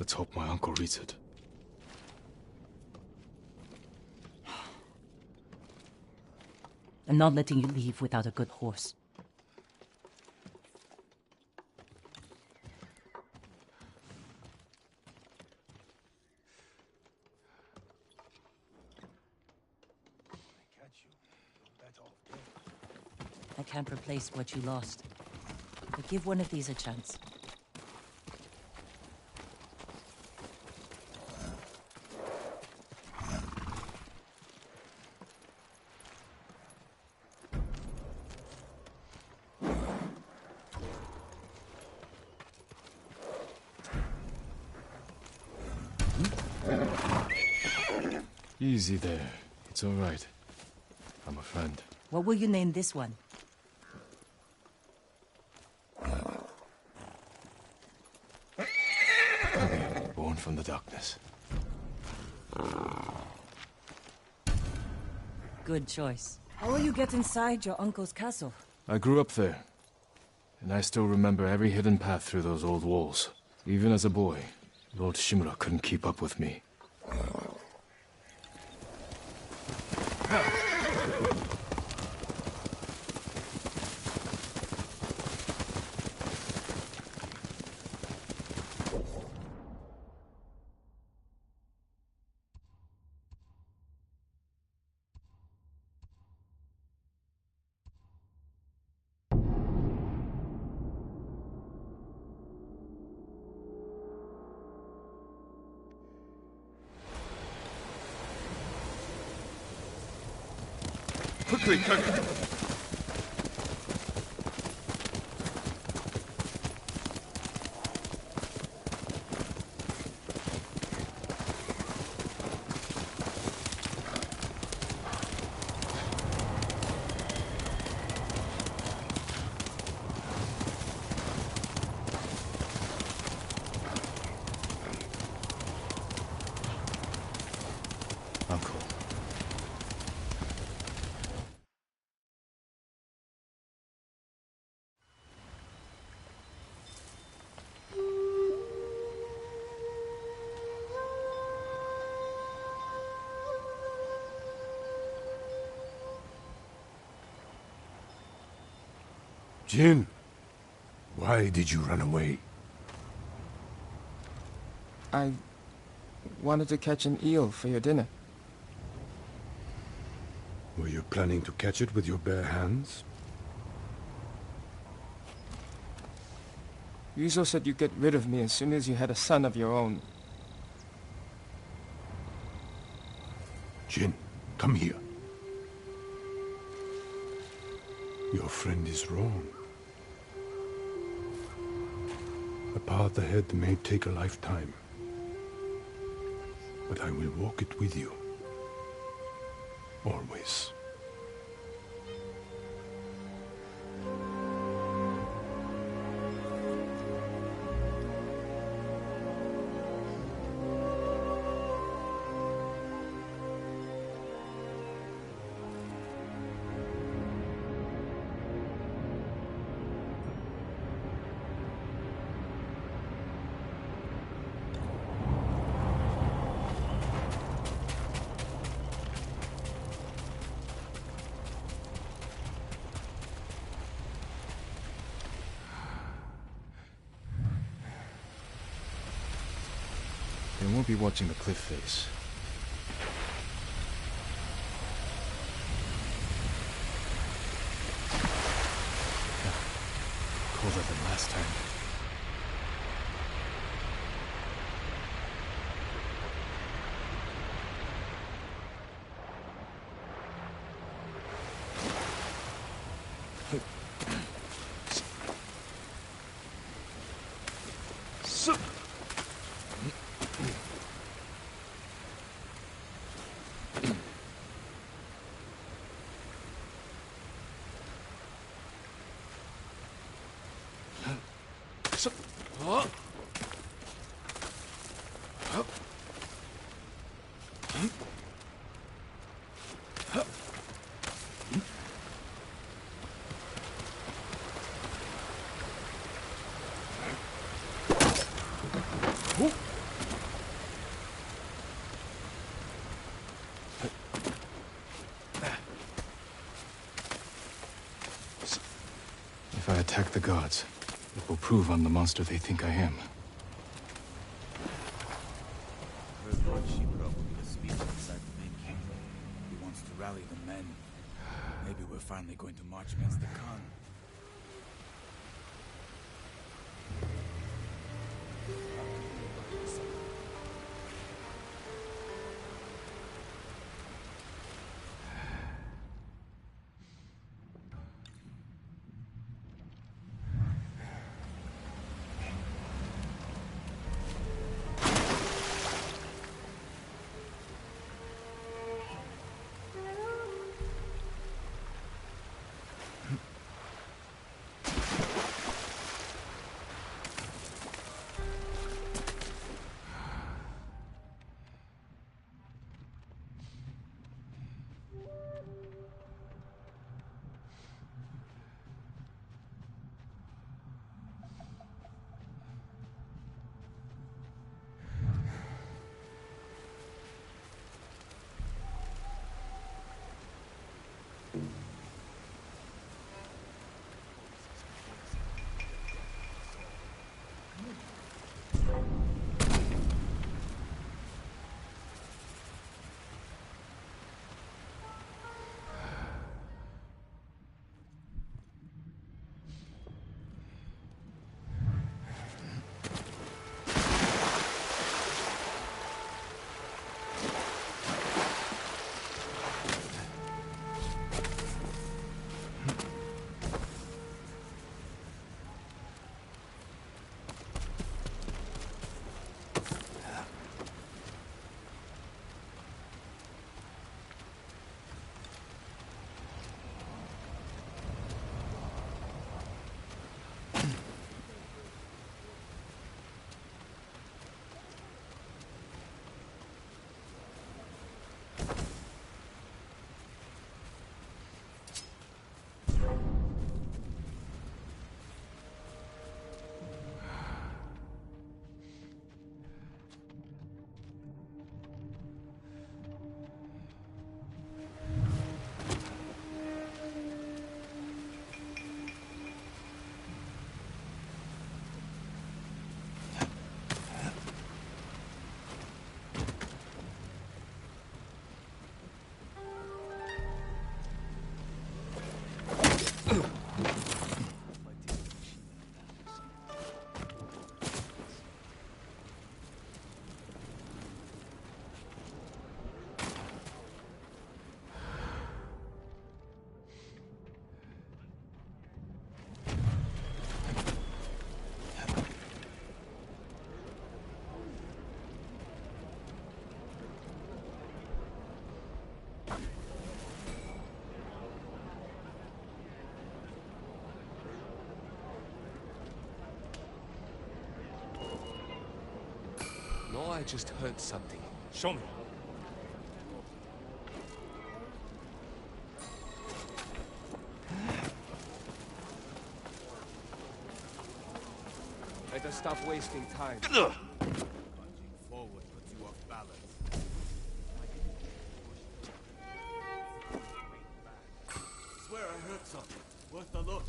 Let's hope my uncle reads it. I'm not letting you leave without a good horse. I can't replace what you lost, but give one of these a chance. Easy there. It's all right. I'm a friend. What will you name this one? Born from the darkness. Good choice. How will you get inside your uncle's castle? I grew up there, and I still remember every hidden path through those old walls. Even as a boy, Lord Shimura couldn't keep up with me. Quickly, cook! Uncle. Jin, why did you run away? I wanted to catch an eel for your dinner. Were you planning to catch it with your bare hands? Ryuzo said you'd get rid of me as soon as you had a son of your own. Jin, come here. Your friend is wrong. A path ahead may take a lifetime, but I will walk it with you. Always. They won't be watching the cliff face. Colder than last time. prove I'm the monster they think I am. Heard Lord Shimura will be the speaker inside the main kingdom. He wants to rally the men. Maybe we're finally going to march against the Khan. No, I just heard something. Show me. Better stop wasting time. Punching forward puts you off balance. Swear I heard something. Worth a look.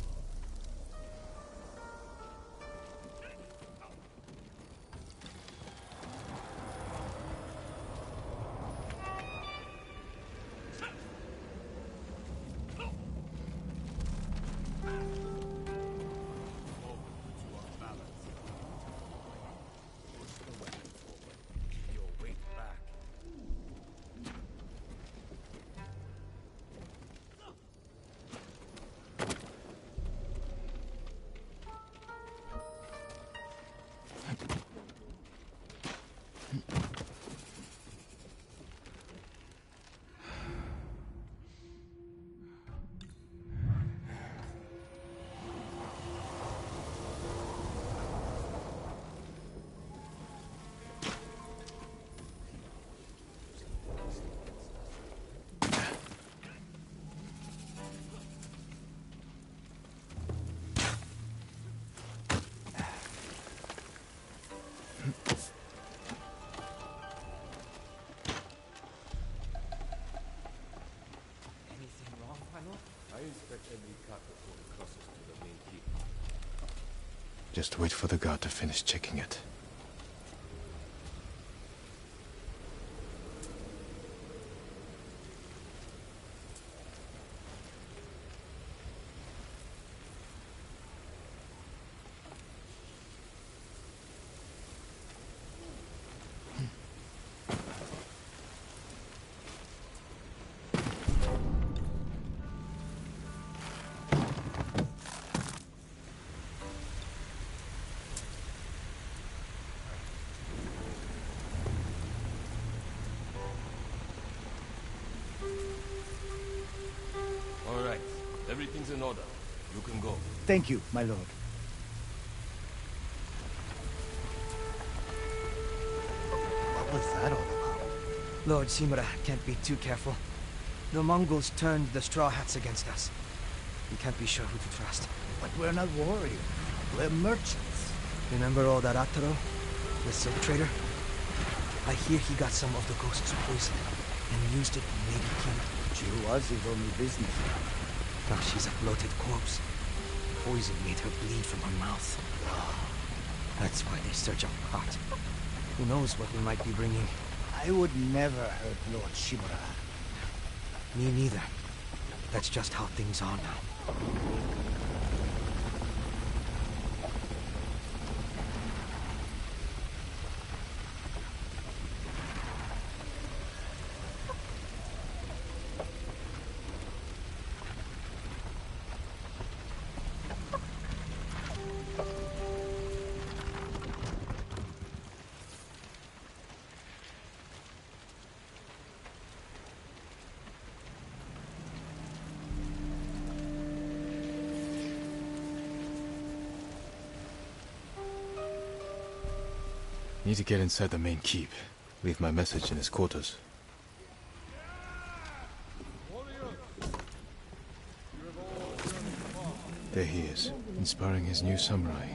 just wait for the guard to finish checking it. All right. Everything's in order. You can go. Thank you, my lord. What was that all about? Lord Shimura can't be too careful. The Mongols turned the Straw Hats against us. We can't be sure who to trust. But we're not warriors. We're merchants. Remember all that Ataro? The silk trader? I hear he got some of the ghost's poison and used it to maybe kill her. She was his only business. Now she's a bloated corpse. Poison made her bleed from her mouth. That's why they search our cart. Who knows what we might be bringing? I would never hurt Lord Shimura. Me neither. That's just how things are now. Need to get inside the main keep. Leave my message in his quarters. There he is, inspiring his new samurai.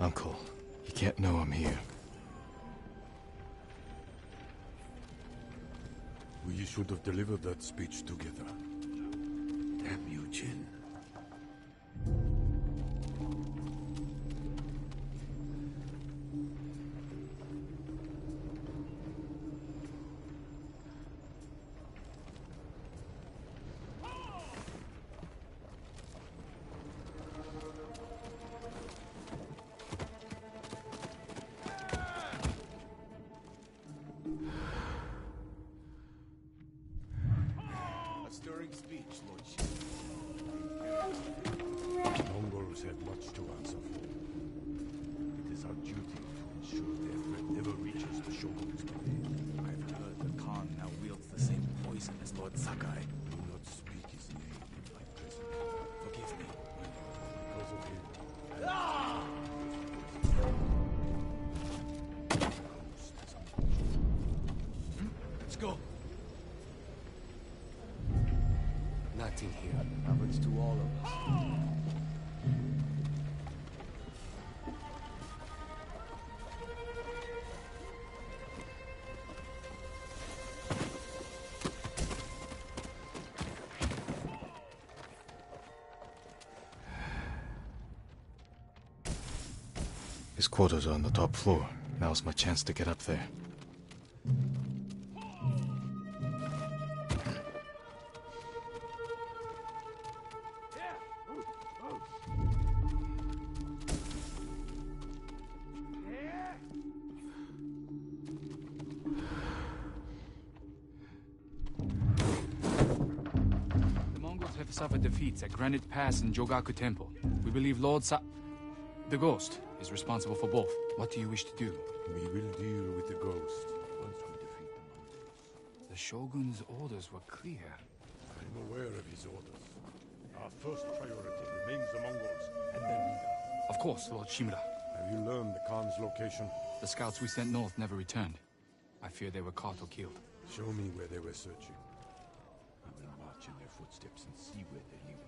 Uncle, he can't know I'm here. We should have delivered that speech together. Damn you, Jin. happens to all of us. His quarters are on the top floor. Now's my chance to get up there. The Mongols have suffered defeats at Granite Pass and Jogaku Temple. We believe the Ghost is responsible for both. What do you wish to do? We will deal with the ghost once we defeat the Mongols. The Shogun's orders were clear. I'm aware of his orders. Our first priority remains the Mongols and their leader. Of course, Lord Shimura. Have you learned the Khan's location? The scouts we sent north never returned. I fear they were caught or killed. Show me where they were searching. I will march in their footsteps and see where they're leading.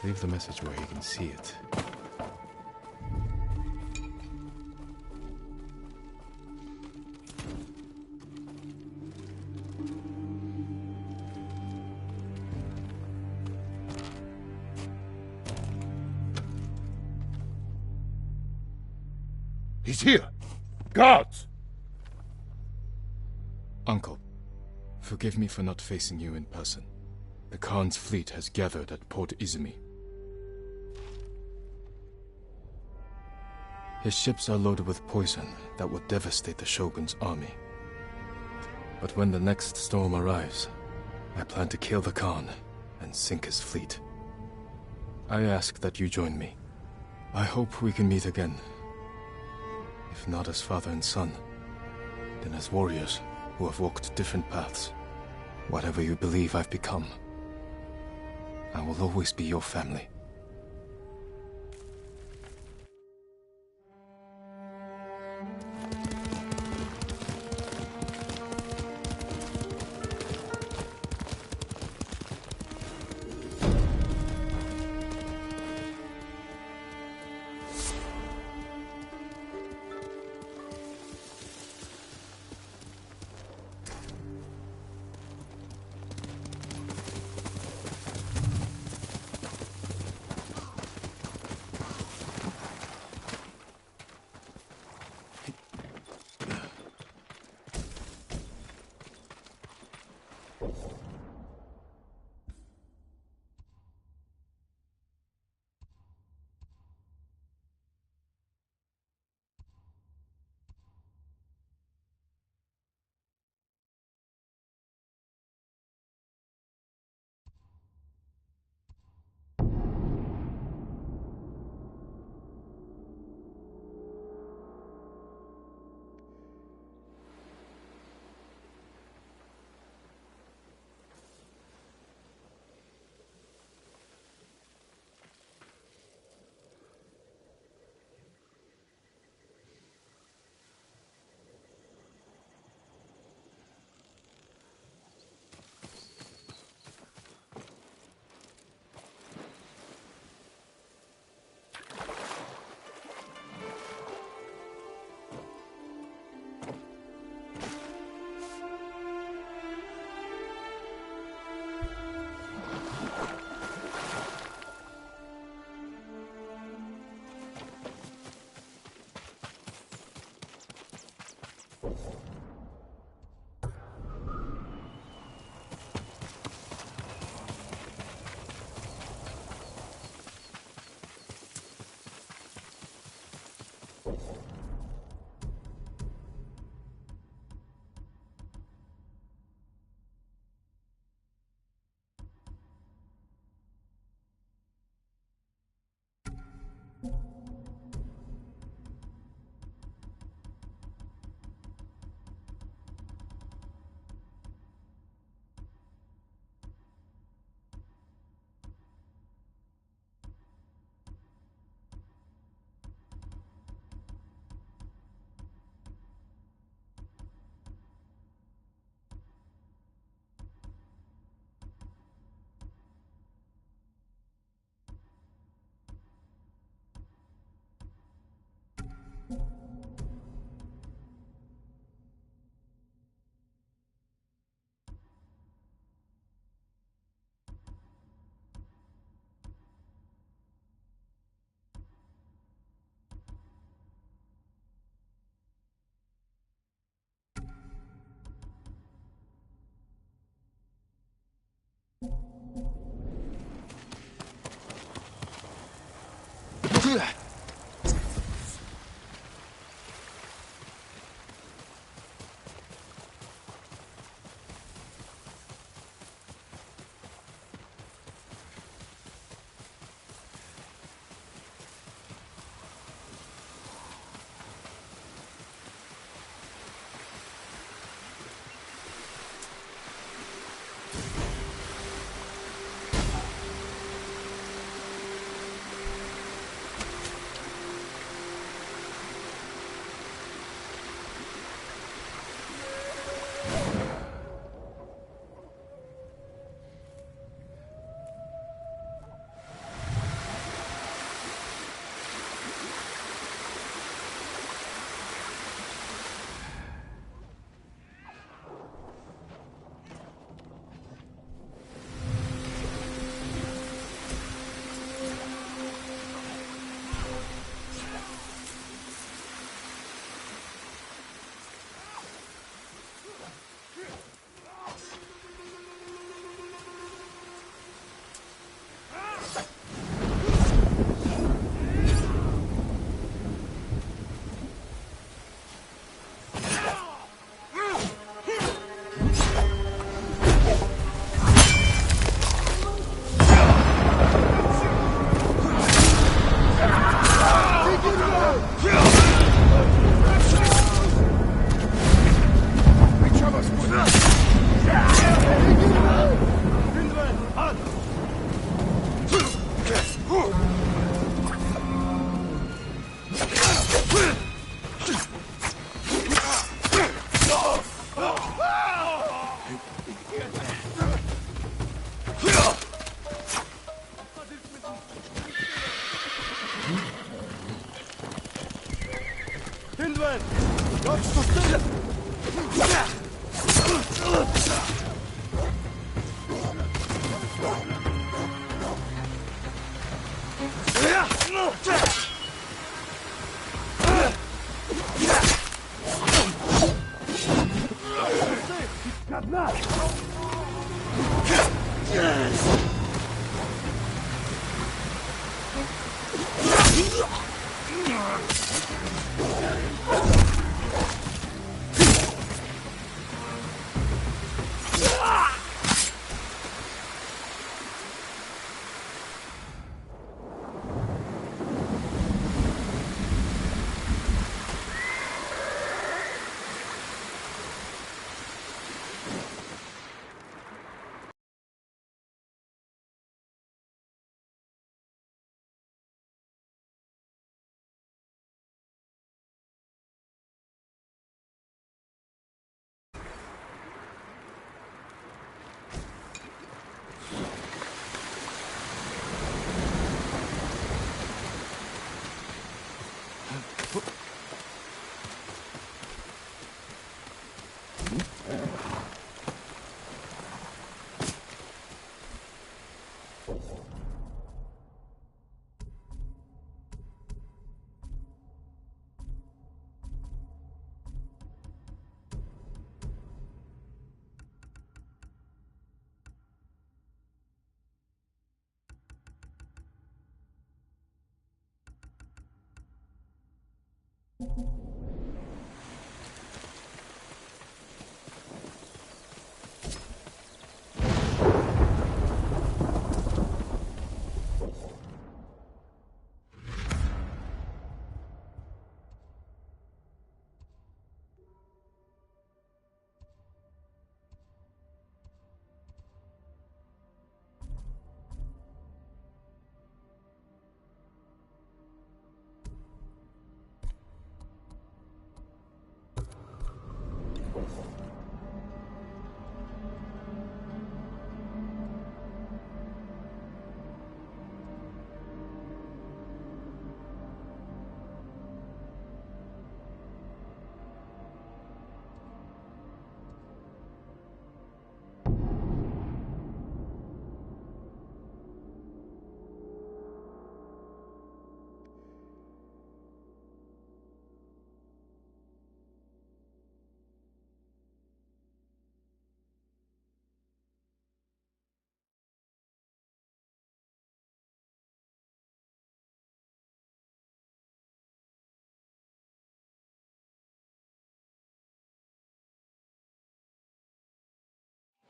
Leave the message where he can see it. He's here! Guards! Uncle, forgive me for not facing you in person. The Khan's fleet has gathered at Port Izumi. His ships are loaded with poison that will devastate the Shogun's army. But when the next storm arrives, I plan to kill the Khan and sink his fleet. I ask that you join me. I hope we can meet again. If not as father and son, then as warriors who have walked different paths. Whatever you believe I've become, I will always be your family.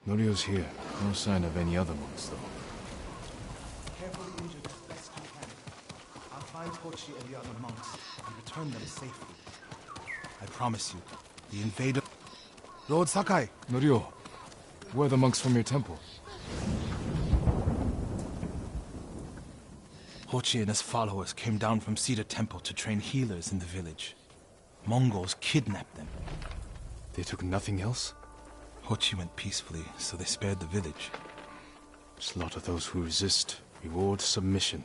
Norio's here. No sign of any other monks, though. Carefully injure as best you can. I'll find Hochi and the other monks and return them safely. I promise you, the invader... Lord Sakai! Norio, where are the monks from your temple? Hochi and his followers came down from Cedar Temple to train healers in the village. Mongols kidnapped them. They took nothing else? Hochi went peacefully, so they spared the village. Slaughter those who resist. Reward submission.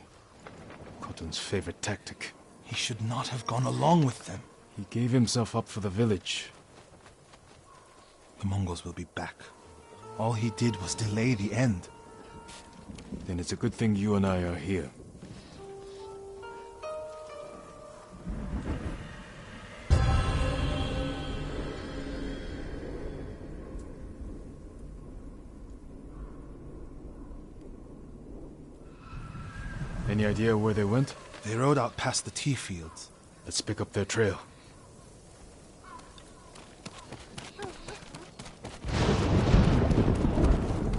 Khotun's favorite tactic. He should not have gone along with them. He gave himself up for the village. The Mongols will be back. All he did was delay the end. Then it's a good thing you and I are here. Any idea where they went? They rode out past the tea fields. Let's pick up their trail.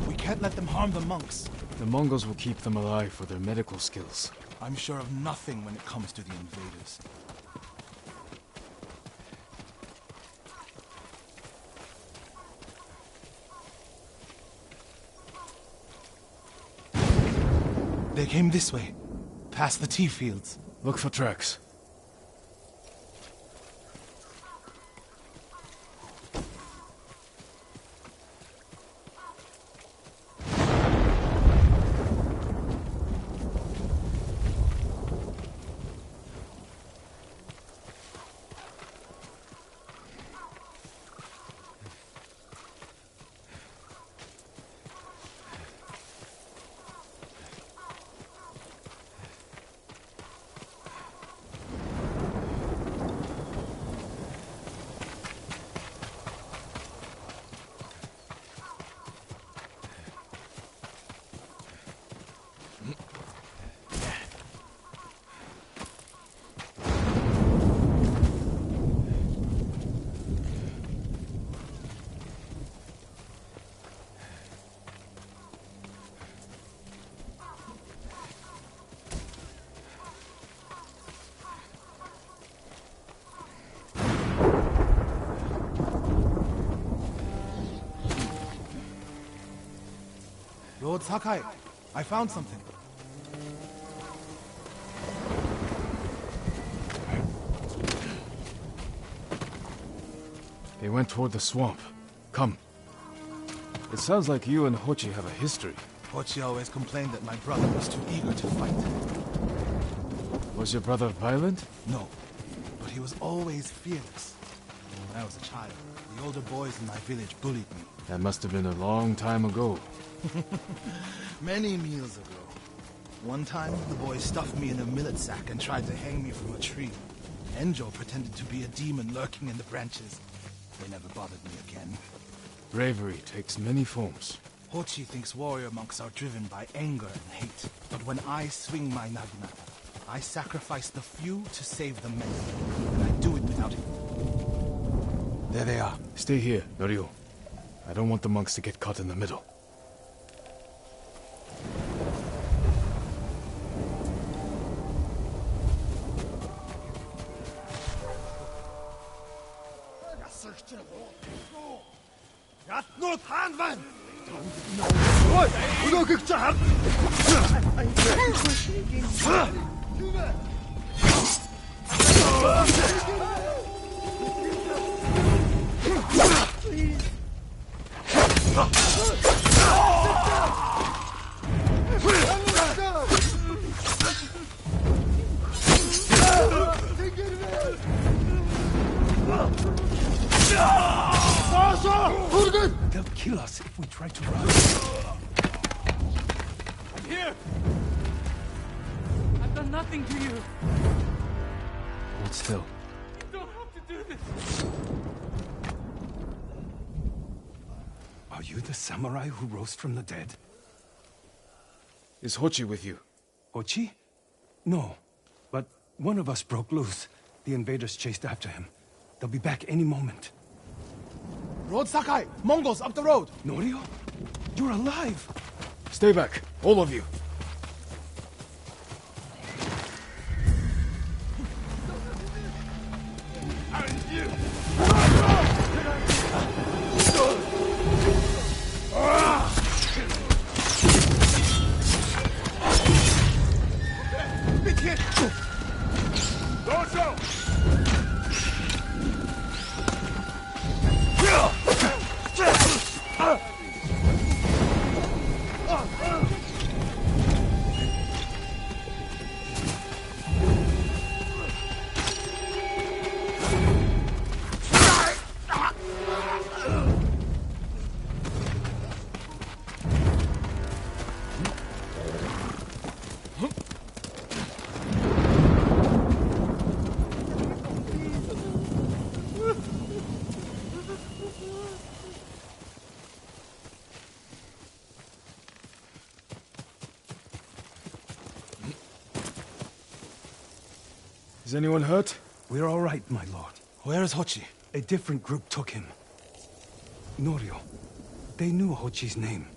We can't let them harm the monks. The Mongols will keep them alive for their medical skills. I'm sure of nothing when it comes to the invaders. They came this way, past the tea fields. Look for tracks. Lord Sakai, I found something. They went toward the swamp. Come. It sounds like you and Hochi have a history. Hochi always complained that my brother was too eager to fight. Was your brother violent? No, but he was always fearless. When I was a child, the older boys in my village bullied me. That must have been a long time ago. Many meals ago. One time, the boys stuffed me in a millet sack and tried to hang me from a tree. Enjo pretended to be a demon lurking in the branches. They never bothered me again. Bravery takes many forms. Hochi thinks warrior monks are driven by anger and hate. But when I swing my naginata, I sacrifice the few to save the many. And I do it without it. There they are. Stay here, Norio. I don't want the monks to get caught in the middle. They'll kill us if we try to run. I'm here! I've done nothing to you! Hold still. You don't have to do this! Are you the samurai who rose from the dead? Is Hochi with you? Ochi? No. But one of us broke loose. The invaders chased after him. They'll be back any moment. Lord Sakai! Mongols up the road! Norio? You're alive! Stay back, all of you. Is anyone hurt? We're all right, my lord. Where is Hochi? A different group took him. Norio. They knew Hochi's name.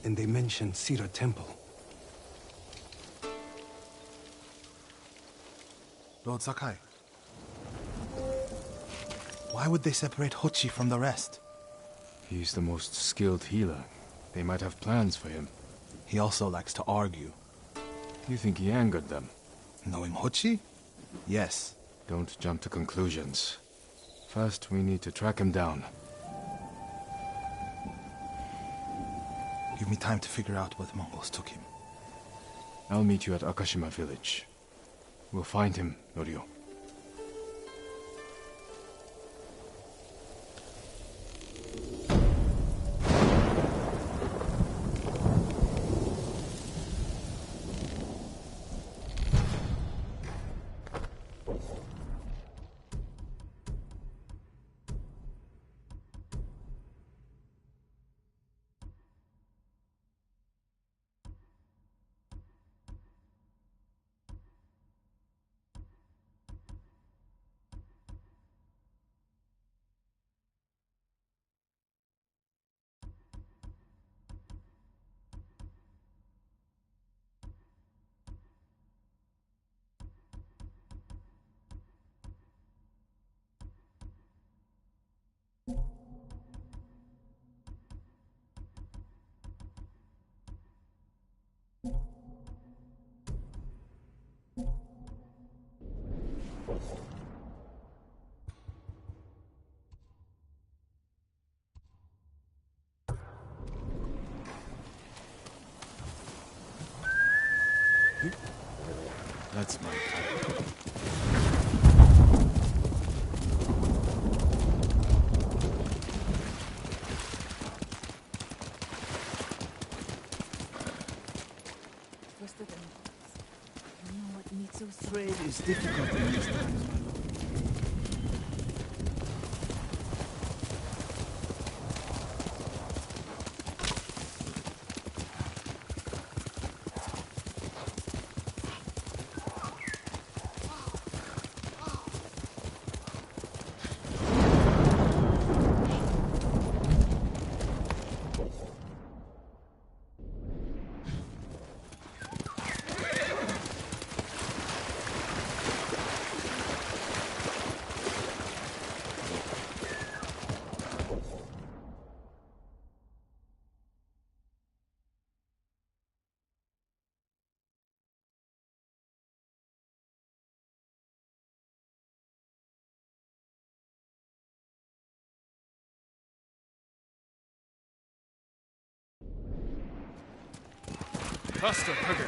And they mentioned Cedar Temple. Lord Sakai. Why would they separate Hochi from the rest? He's the most skilled healer. They might have plans for him. He also likes to argue. You think he angered them? Knowing Hochi? Yes. Don't jump to conclusions. First, we need to track him down. Give me time to figure out where the Mongols took him. I'll meet you at Akashima village. We'll find him, Norio. That's my type. Trade is difficult in these times, my lord. Faster, quicker.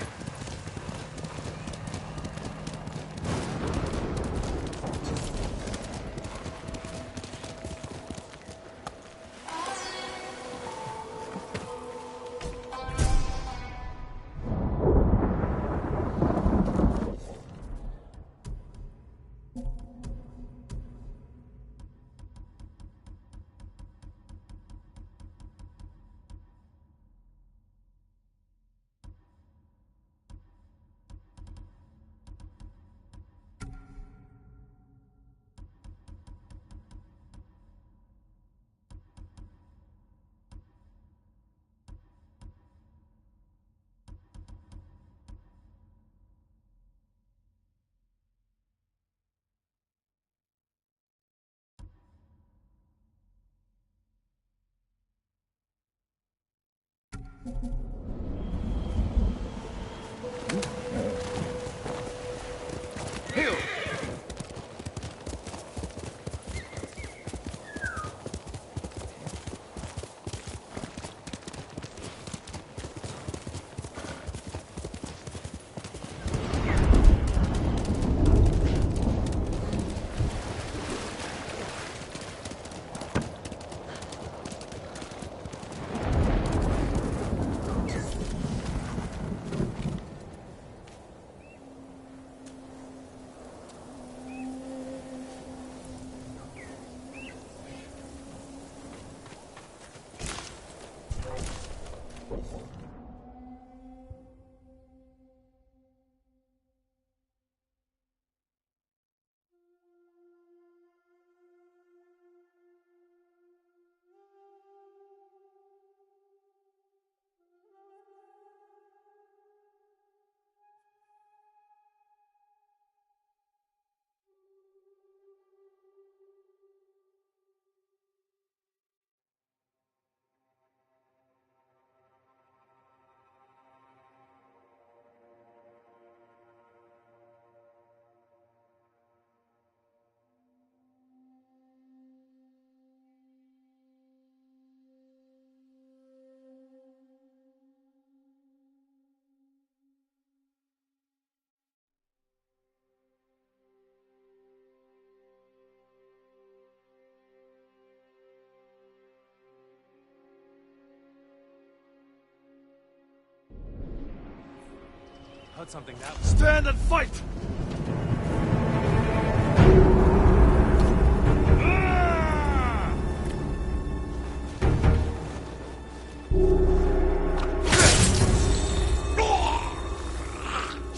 Heard something now. Stand and fight!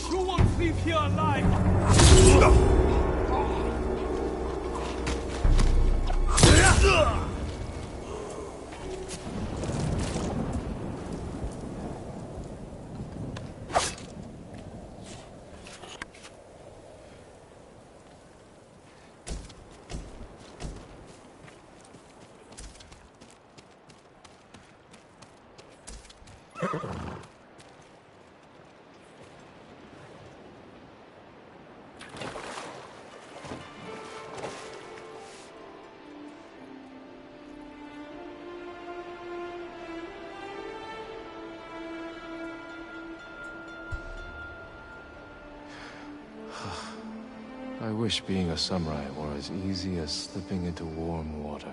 You won't leave here alive! I wish being a samurai were as easy as slipping into warm water.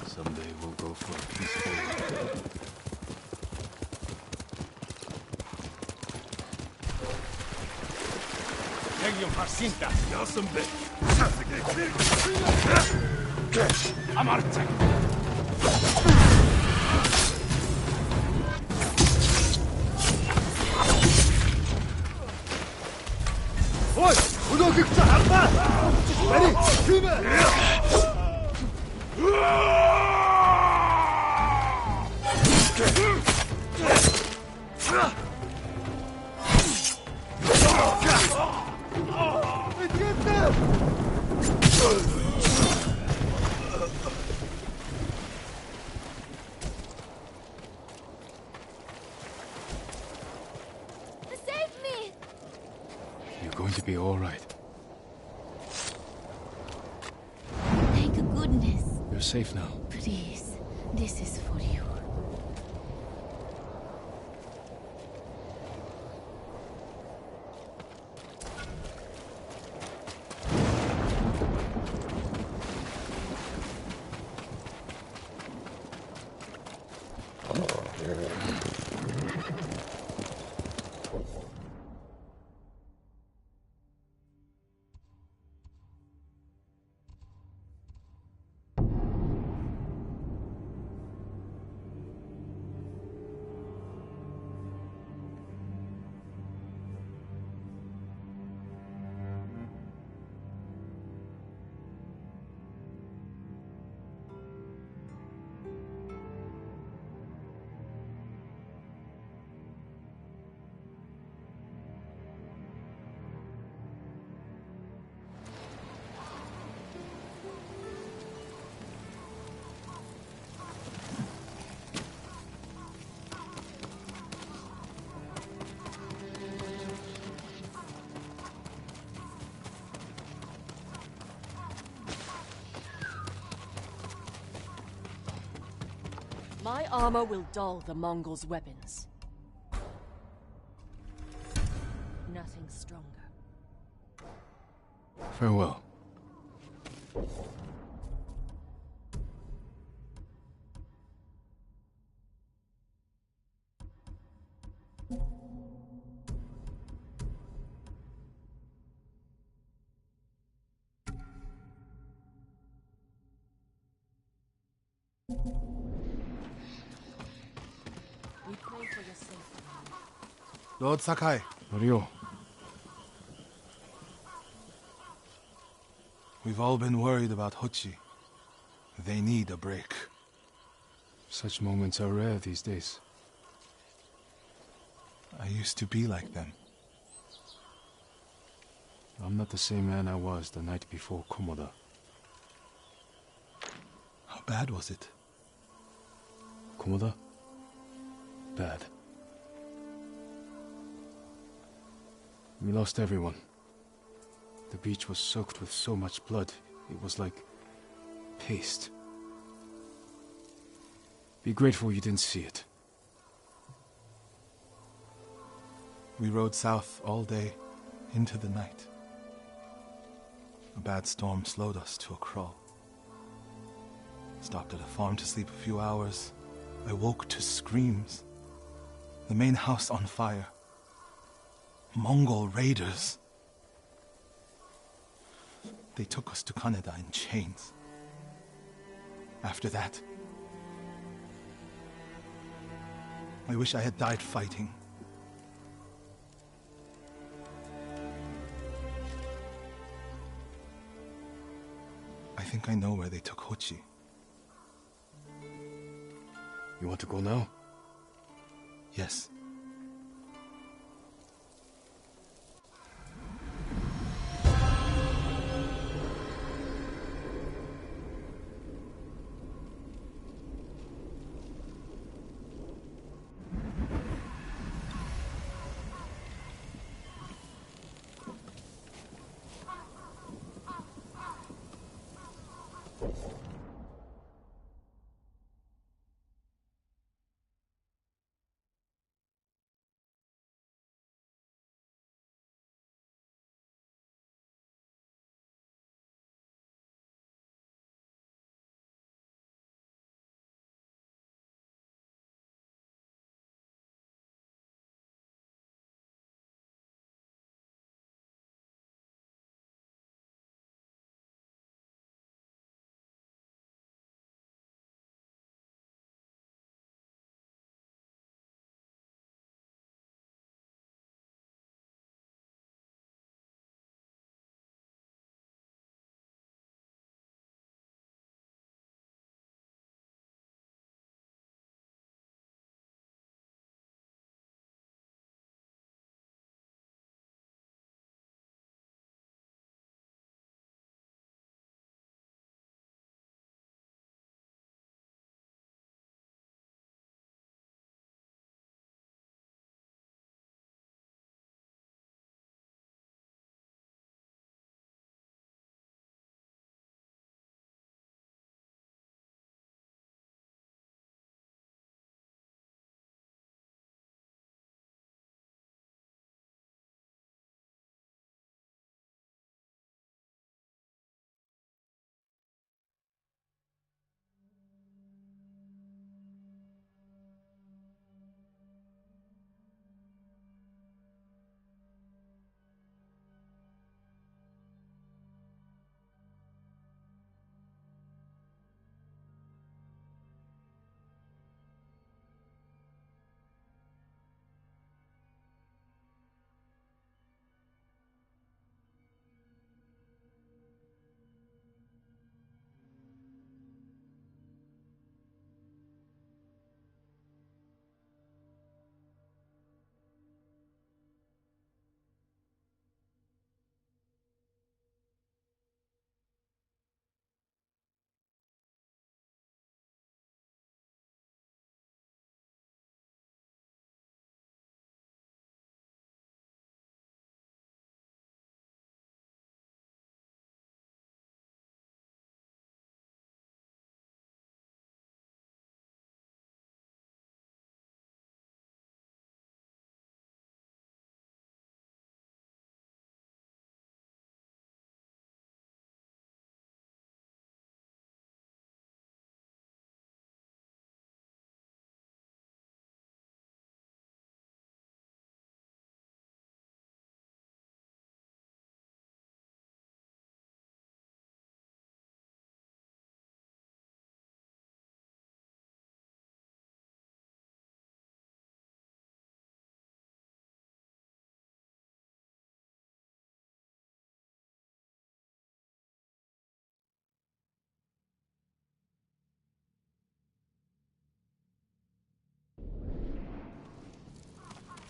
Someday we'll go for a peaceful... Jacinta, Yosemite. Amarte. Oi! 우노극자 한파! 빨리! 힘을! Save me! You're going to be all right. Thank goodness. You're safe now. Please, this is for you. My armor will dull the Mongols' weapons. Nothing stronger. Farewell. We pray for your safety. Lord Sakai, Ryo, we've all been worried about Hochi. They need a break. such moments are rare these days. I used to be like them. I'm not the same man I was the night before Komoda. How bad was it? Komoda? Bad. We lost everyone. The beach was soaked with so much blood, it was like paste. Be grateful you didn't see it. We rode south all day, into the night. A bad storm slowed us to a crawl. Stopped at a farm to sleep a few hours. I woke to screams. The main house on fire. Mongol raiders. They took us to Kaneda in chains. After that, I wish I had died fighting. I think I know where they took Hochi. You want to go now? Yes.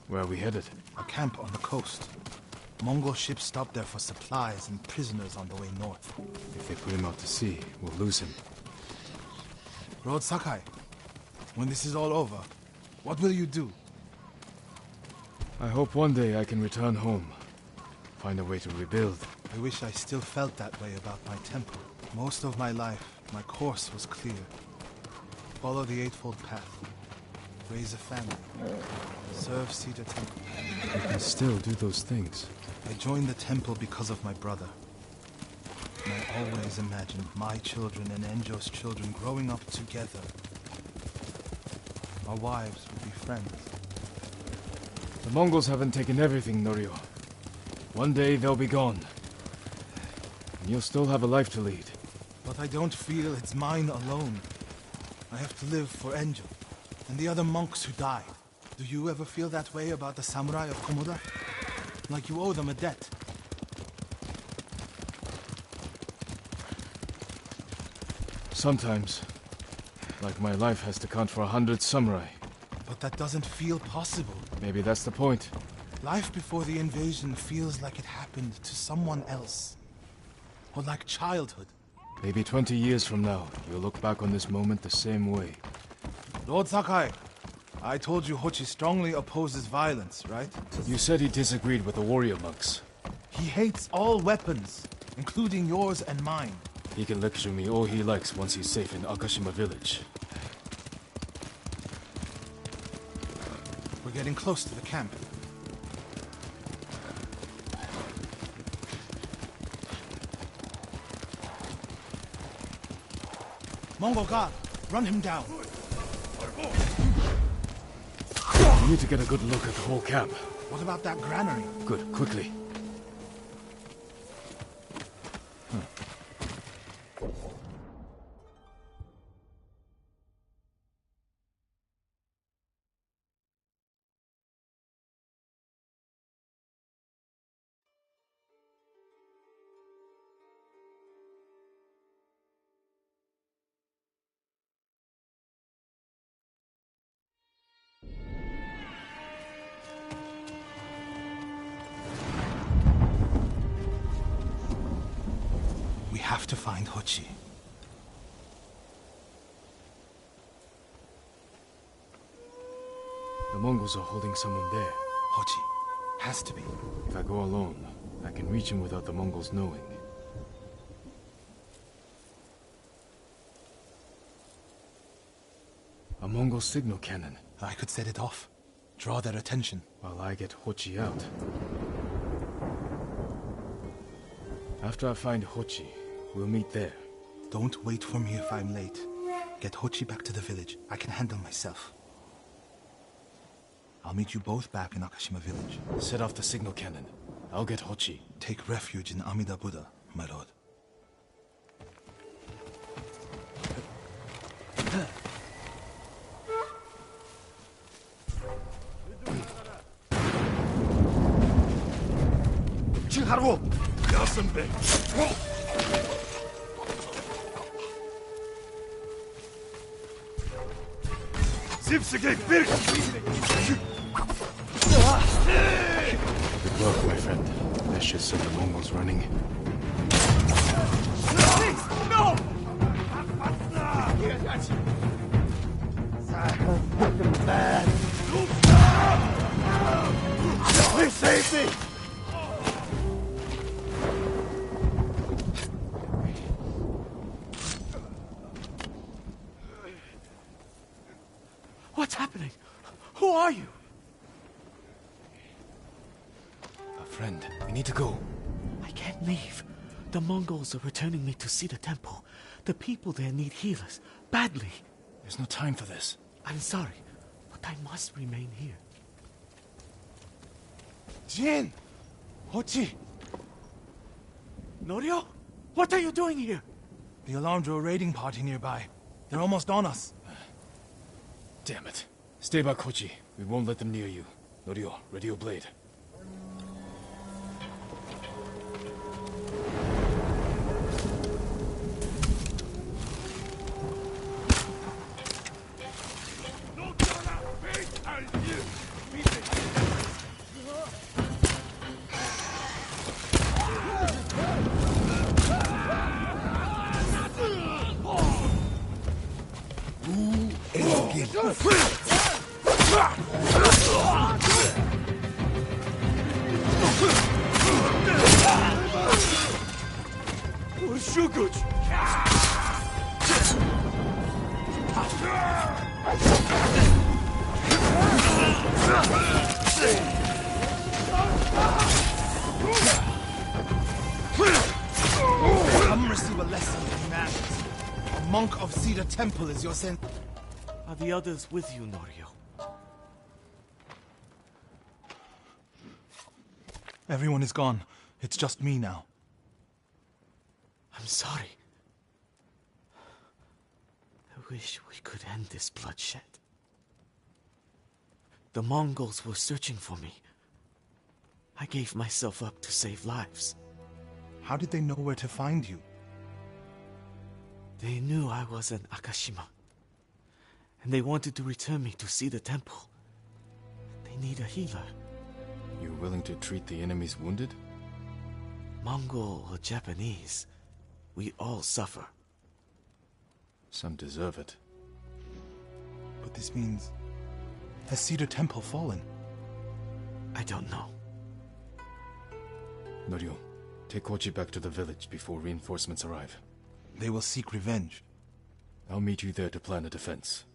Where are we headed? A camp on the coast. Mongol ships stopped there for supplies and prisoners on the way north. If they put him out to sea, we'll lose him. Lord Sakai, when this is all over, what will you do? I hope one day I can return home. Find a way to rebuild. I wish I still felt that way about my temple. Most of my life, my course was clear. Follow the Eightfold Path. Raise a family. Serve Cedar Temple. You can still do those things. I joined the temple because of my brother. And I always imagined my children and Enjo's children growing up together. Our wives would be friends. The Mongols haven't taken everything, Norio. One day they'll be gone. And you'll still have a life to lead. But I don't feel it's mine alone. I have to live for Enjo and the other monks who died. Do you ever feel that way about the samurai of Komoda? Like you owe them a debt? Sometimes. Like my life has to count for 100 samurai. But that doesn't feel possible. Maybe that's the point. Life before the invasion feels like it happened to someone else. Or like childhood. Maybe 20 years from now, you'll look back on this moment the same way. Lord Sakai, I told you Hochi strongly opposes violence, right? You said he disagreed with the warrior monks. He hates all weapons, including yours and mine. He can lecture me all he likes once he's safe in Akashima village. We're getting close to the camp. Mongol guard, run him down. We need to get a good look at the whole camp. What about that granary? Good, quickly. We have to find Hochi. The Mongols are holding someone there. Hochi. Has to be. If I go alone, I can reach him without the Mongols knowing. A Mongol signal cannon. I could set it off. Draw their attention. While I get Hochi out. After I find Hochi, we'll meet there. Don't wait for me if I'm late. Get Hochi back to the village. I can handle myself. I'll meet you both back in Akashima village. Set off the signal cannon. I'll get Hochi. Take refuge in Amida Buddha, my lord. Harvo! Yasenbe! Zipsige Birk! Good work, my friend. That should set the Mongols running. No! Please save me! What's happening? Who are you? A friend. We need to go. I can't leave. The Mongols are returning me to Cedar Temple. The people there need healers. Badly. There's no time for this. I'm sorry, but I must remain here. Jin! Hochi! Norio? What are you doing here? The alarm drew a raiding party nearby. They're almost on us. Damn it. Stay back, Hochi. We won't let them near you. Norio, ready your blade. Come receive a lesson in manners. A monk of Cedar Temple is your sent. Are the others with you, Norio? Everyone is gone. It's just me now. I'm sorry. I wish we could end this bloodshed. The Mongols were searching for me. I gave myself up to save lives. How did they know where to find you? They knew I was an Akashima. And they wanted to return me to see the temple. They need a healer. You willing to treat the enemy's wounded? Mongol or Japanese, we all suffer. Some deserve it. But this means... has Cedar Temple fallen? I don't know. Norio, take Kochi back to the village before reinforcements arrive. They will seek revenge. I'll meet you there to plan a defense.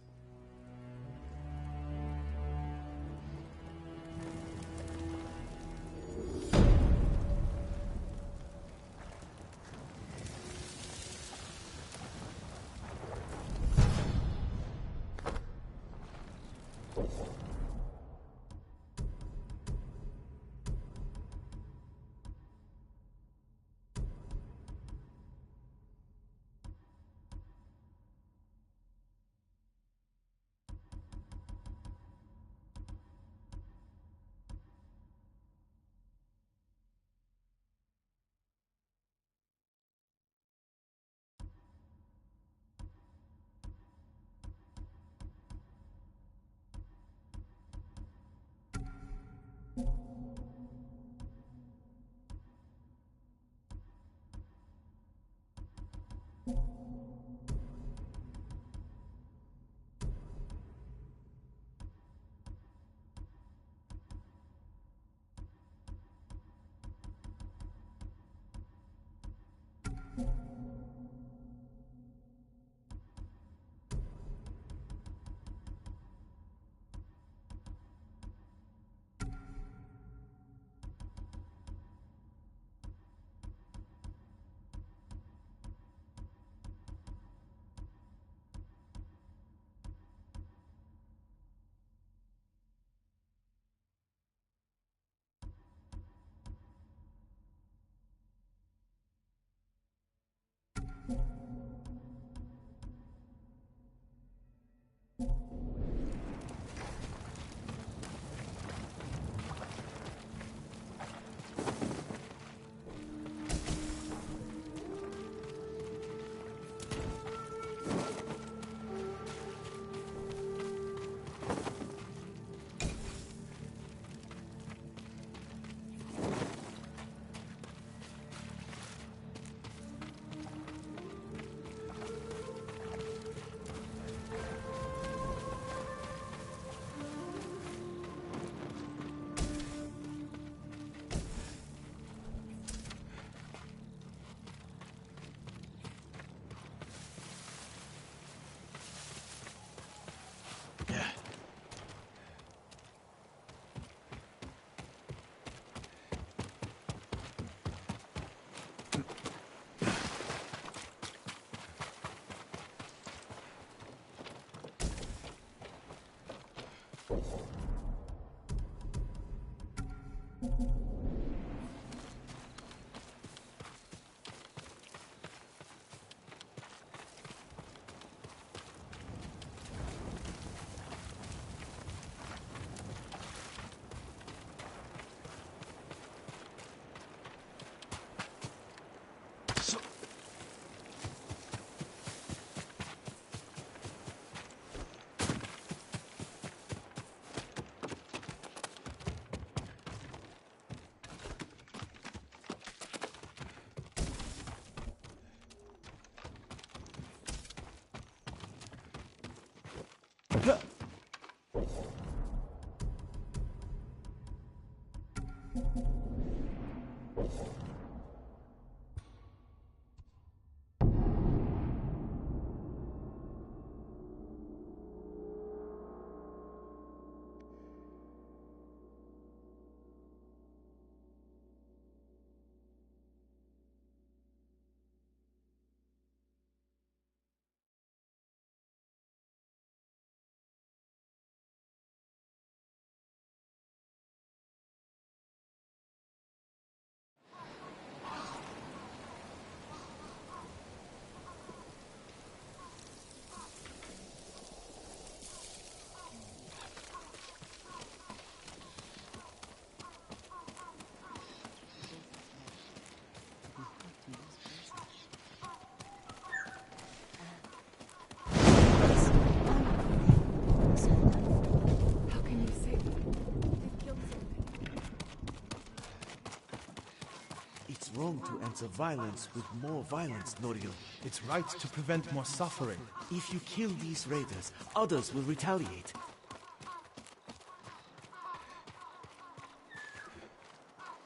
means of violence with more violence, Norio. It's right to prevent more suffering. If you kill these raiders, others will retaliate.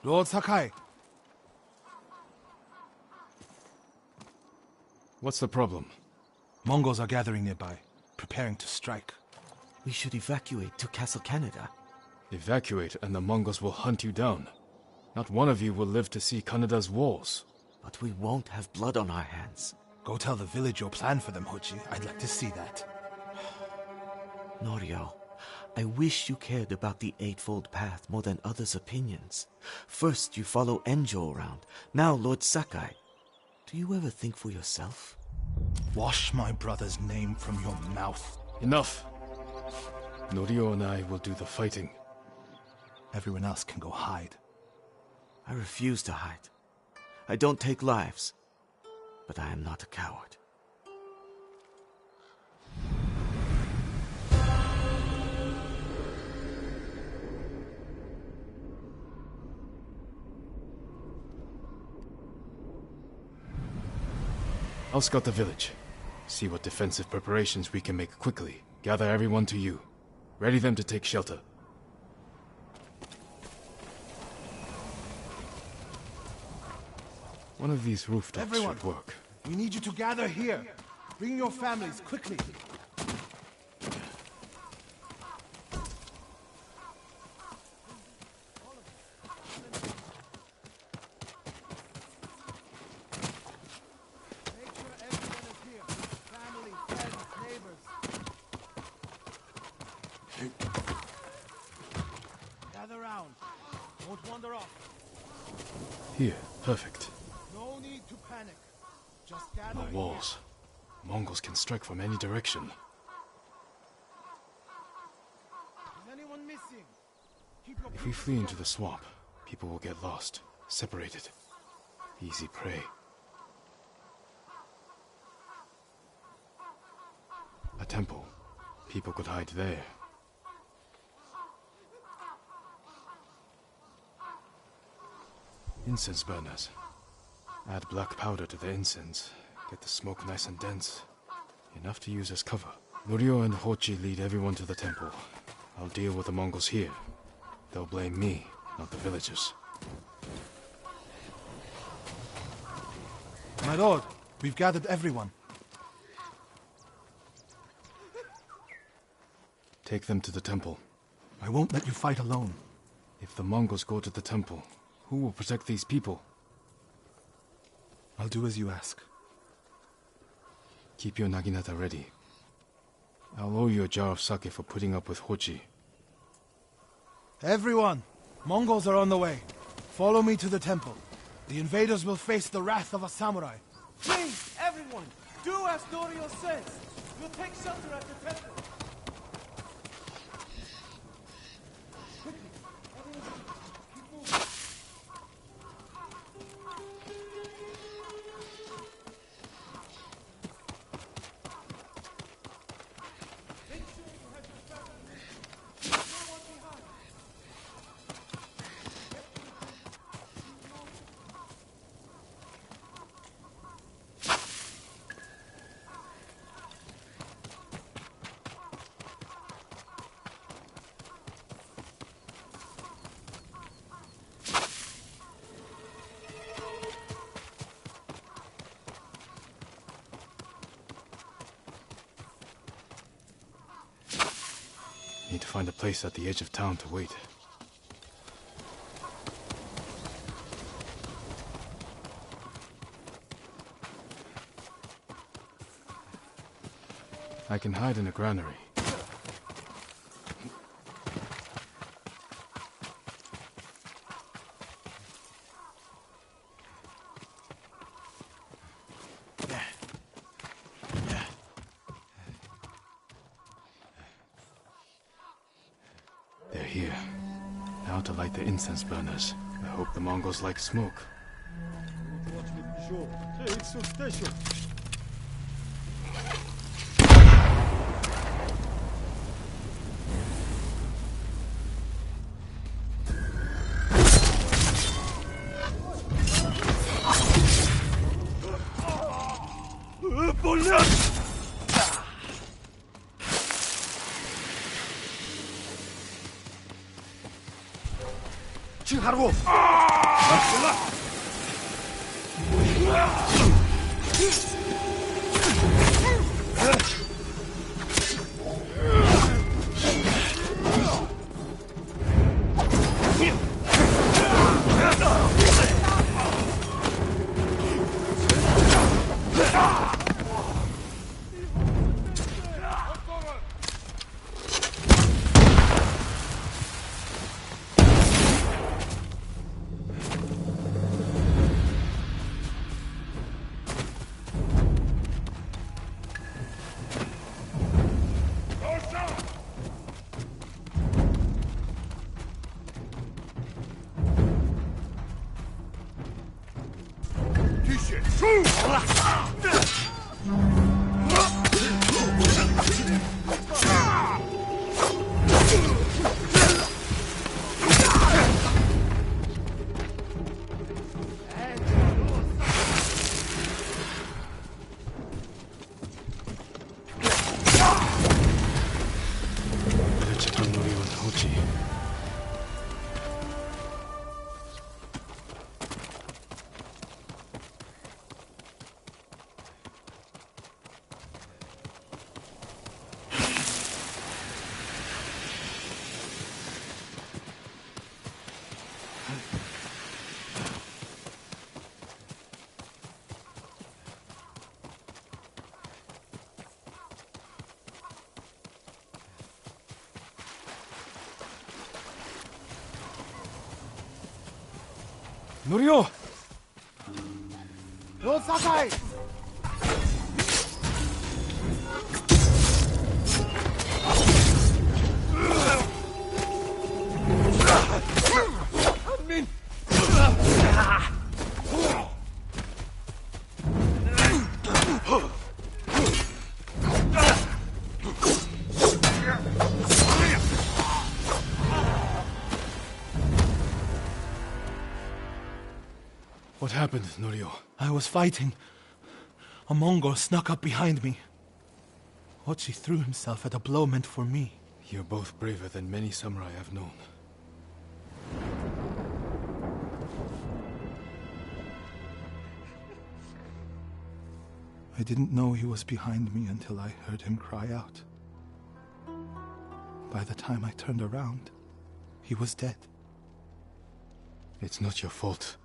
Lord Sakai, What's the problem? Mongols are gathering nearby, preparing to strike. We should evacuate to Castle Canada. Evacuate and the Mongols will hunt you down. Not one of you will live to see Kanada's walls. But we won't have blood on our hands. Go tell the village your plan for them, Hochi. I'd like to see that. Norio, I wish you cared about the Eightfold Path more than others' opinions. First you follow Enjo around, now Lord Sakai. Do you ever think for yourself? Wash my brother's name from your mouth. Enough! Norio and I will do the fighting. Everyone else can go hide. I refuse to hide. I don't take lives, but I am not a coward. I'll scout the village. See what defensive preparations we can make quickly. Gather everyone to you. Ready them to take shelter. One of these rooftops should work. We need you to gather here. Bring your families, quickly. Make sure everyone is here. Family, friends, neighbors. Gather round. Don't wander off. Here, perfect. No need to panic. Just gather The walls. Mongols can strike from any direction. Is anyone missing? If we flee into the swamp, people will get lost, separated. Easy prey. A temple. People could hide there. Incense burners. Add black powder to the incense. Get the smoke nice and dense. Enough to use as cover. Norio and Hochi lead everyone to the temple. I'll deal with the Mongols here. They'll blame me, not the villagers. My lord, we've gathered everyone. Take them to the temple. I won't let you fight alone. If the Mongols go to the temple, who will protect these people? I'll do as you ask. Keep your naginata ready. I'll owe you a jar of sake for putting up with Hochi. Everyone! Mongols are on the way. Follow me to the temple. The invaders will face the wrath of a samurai. Please, everyone, do as Norio says. We'll take shelter at the temple. Need to find a place at the edge of town to wait. I can hide in a granary. They're here. Now to light the incense burners. I hope the Mongols like smoke. 칭하르고! 노리오! Lord Sakai! What happened, Norio? I was fighting. A Mongol snuck up behind me. Hochi threw himself at a blow meant for me. You're both braver than many samurai I've known. I didn't know he was behind me until I heard him cry out. By the time I turned around, he was dead. It's not your fault.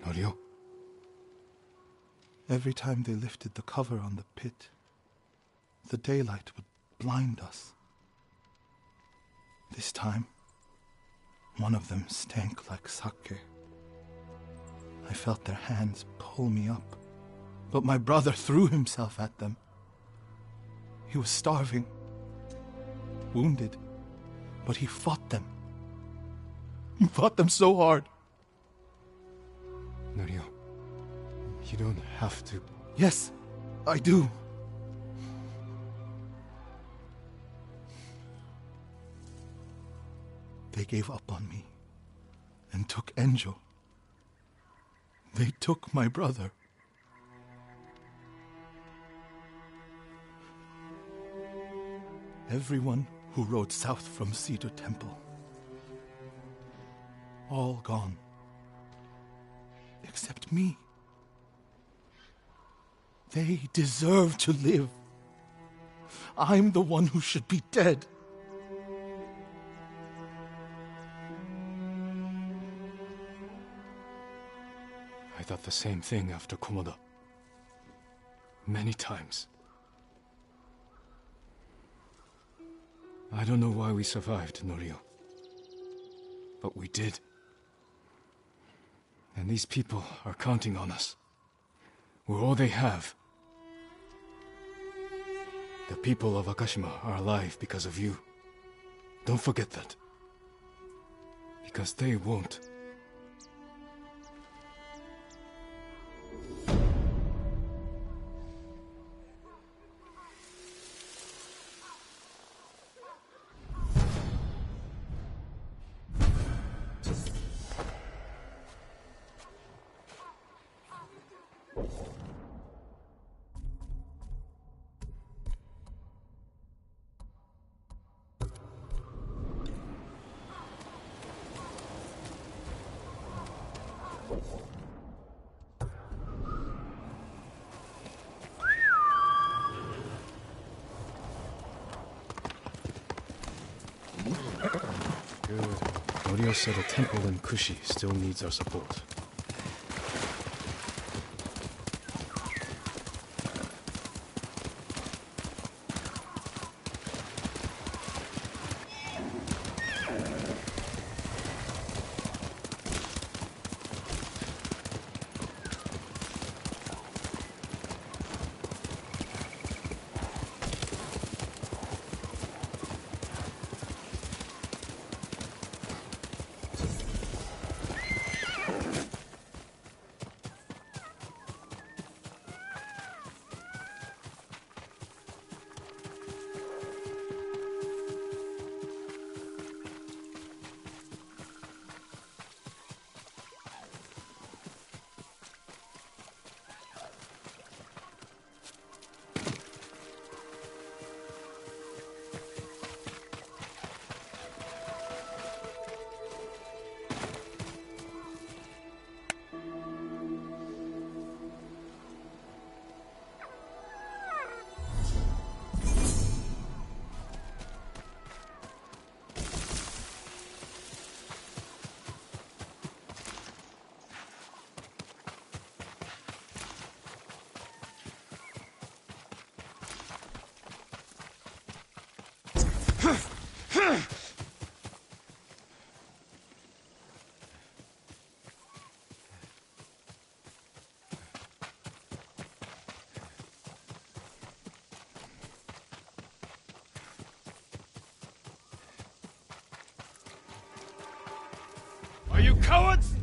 Norio? Every time they lifted the cover on the pit, the daylight would blind us. This time, one of them stank like sake. I felt their hands pull me up, but my brother threw himself at them. He was starving, wounded, but he fought them. He fought them so hard. Norio, you don't have to... Yes, I do. They gave up on me and took Enjo. They took my brother. Everyone who rode south from Cedar Temple. All gone. Except me. They deserve to live. I'm the one who should be dead. I thought the same thing after Komoda. Many times. I don't know why we survived, Norio. But we did. And these people are counting on us. We're all they have. The people of Akashima are alive because of you. Don't forget that. Because they won't. Ymir said a temple in Kushi still needs our support. Are you cowards?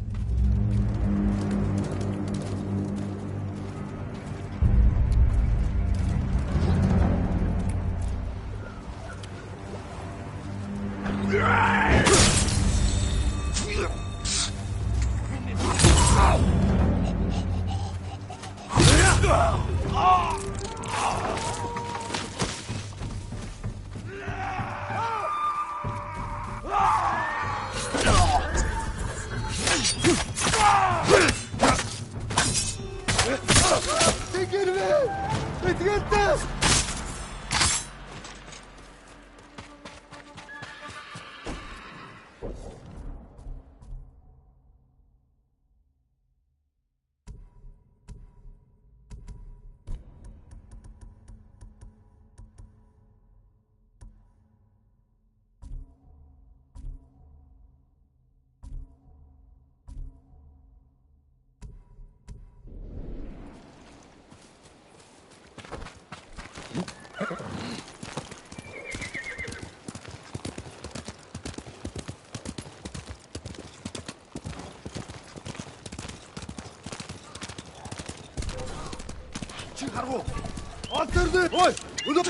하고 어떤데? 어이, 우도.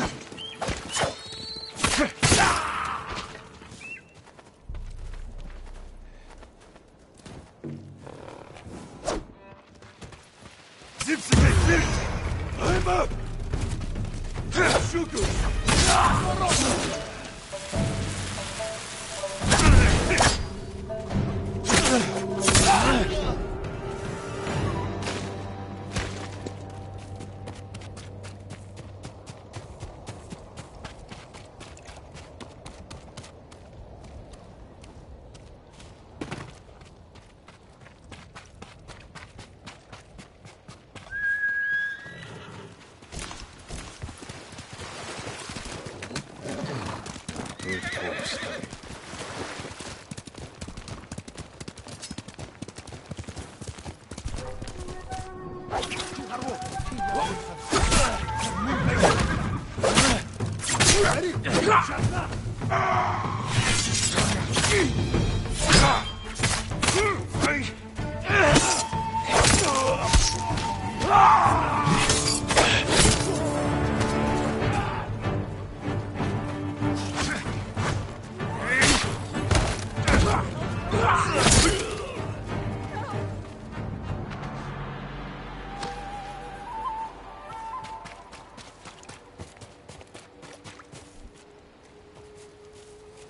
Zipsike, Zip! I'm up! Shuku!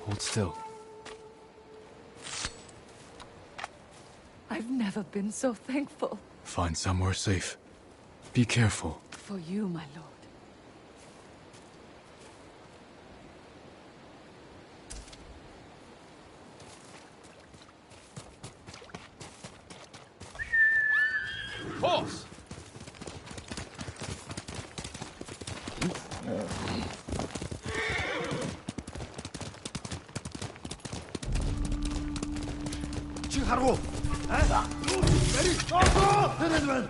Hold still. I've never been so thankful. Find somewhere safe. Be careful. For you, my lord. course. 하라고. 내리. 내리면.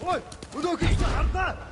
Ой, удок, арда!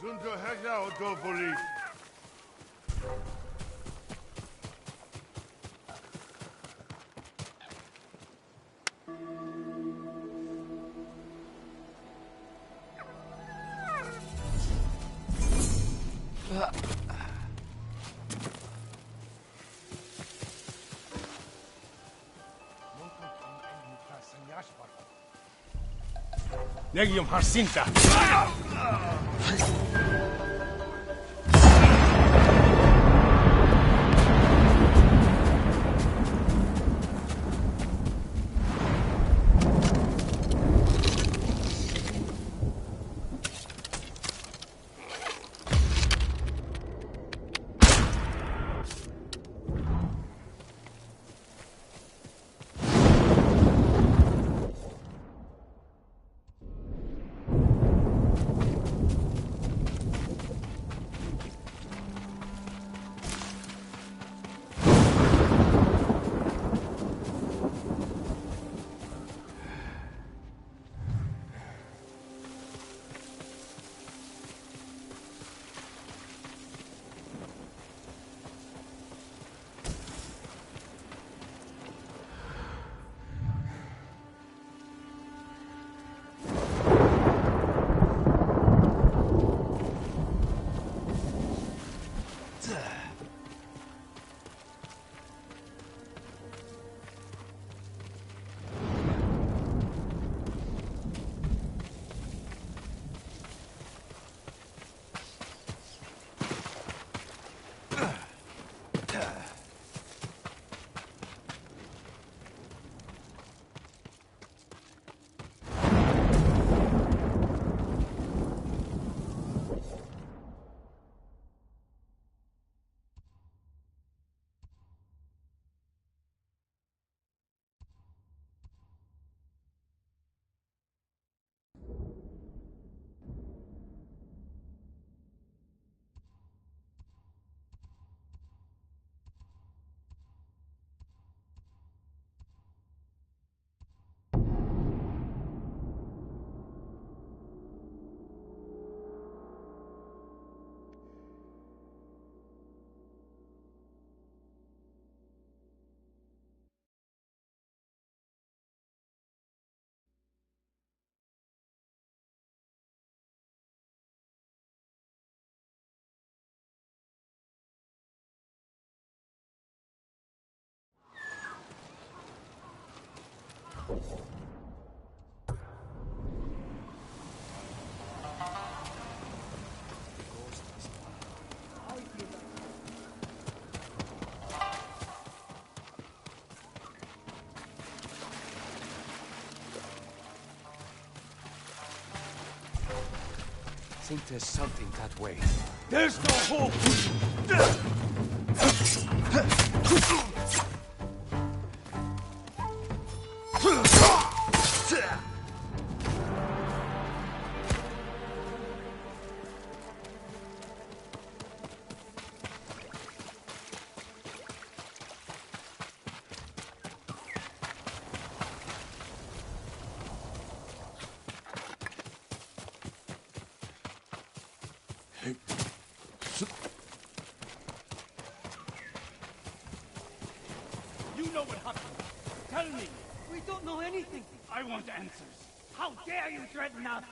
Sunt hegna od dovoli. Negium harsinta. I think there's something that way. There's no hope! You know what happened. Tell me. We don't know anything. I want answers. How dare you threaten us?